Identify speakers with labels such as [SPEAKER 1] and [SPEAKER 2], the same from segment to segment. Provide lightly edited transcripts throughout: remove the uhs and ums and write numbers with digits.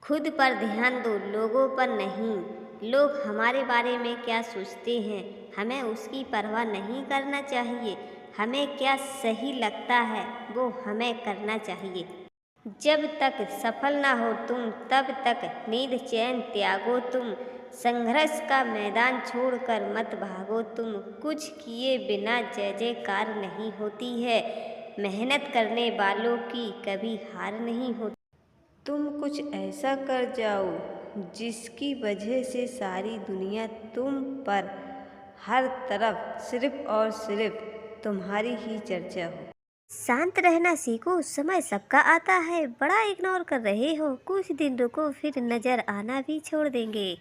[SPEAKER 1] खुद पर ध्यान दो, लोगों पर नहीं। लोग हमारे बारे में क्या सोचते हैं, हमें उसकी परवाह नहीं करना चाहिए। हमें क्या सही लगता है वो हमें करना चाहिए। जब तक सफल ना हो तुम, तब तक नींद चैन त्यागो तुम। संघर्ष का मैदान छोड़कर मत भागो तुम। कुछ किए बिना जय जयकार नहीं होती है। मेहनत करने वालों की कभी हार नहीं होती।
[SPEAKER 2] तुम कुछ ऐसा कर जाओ जिसकी वजह से सारी दुनिया तुम पर, हर तरफ सिर्फ और सिर्फ तुम्हारी ही चर्चा हो।
[SPEAKER 1] शांत रहना सीखो, समय सबका आता है। बड़ा इग्नोर कर रहे हो, कुछ दिन रुको फिर नजर आना भी छोड़ देंगे।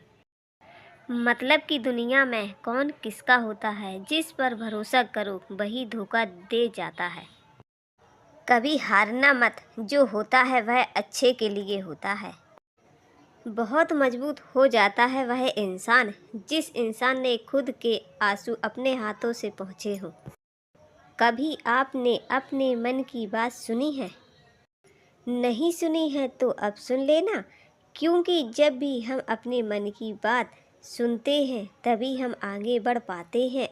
[SPEAKER 1] मतलब की दुनिया में कौन किसका होता है, जिस पर भरोसा करो वही धोखा दे जाता है। कभी हारना मत, जो होता है वह अच्छे के लिए होता है। बहुत मजबूत हो जाता है वह इंसान, जिस इंसान ने खुद के आंसू अपने हाथों से पहुँचे हो। कभी आपने अपने मन की बात सुनी है? नहीं सुनी है तो अब सुन लेना, क्योंकि जब भी हम अपने मन की बात सुनते हैं तभी हम आगे बढ़ पाते हैं।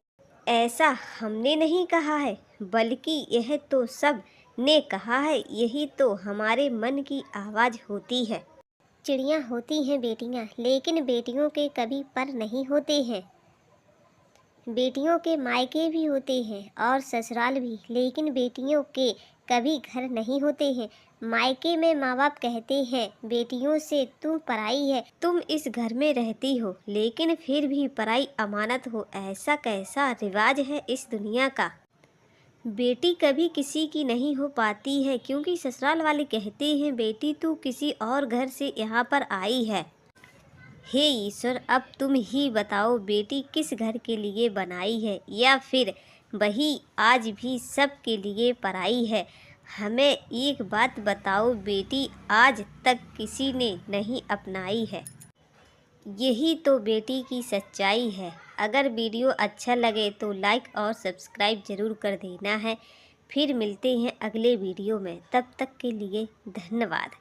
[SPEAKER 1] ऐसा हमने नहीं कहा है, बल्कि यह तो सब ने कहा है। यही तो हमारे मन की आवाज़ होती है। चिड़ियाँ होती हैं बेटियाँ, लेकिन बेटियों के कभी पर नहीं होते हैं। बेटियों के मायके भी होते हैं और ससुराल भी, लेकिन बेटियों के कभी घर नहीं होते हैं। मायके में माँ बाप कहते हैं बेटियों से तुम पराई है, तुम इस घर में रहती हो लेकिन फिर भी पराई अमानत हो। ऐसा कैसा रिवाज है इस दुनिया का। बेटी कभी किसी की नहीं हो पाती है, क्योंकि ससुराल वाले कहते हैं बेटी तू किसी और घर से यहाँ पर आई है। हे ईश्वर, अब तुम ही बताओ बेटी किस घर के लिए बनाई है, या फिर वही आज भी सब के लिए पराई है। हमें एक बात बताओ, बेटी आज तक किसी ने नहीं अपनाई है। यही तो बेटी की सच्चाई है। अगर वीडियो अच्छा लगे तो लाइक और सब्सक्राइब ज़रूर कर देना है। फिर मिलते हैं अगले वीडियो में, तब तक के लिए धन्यवाद।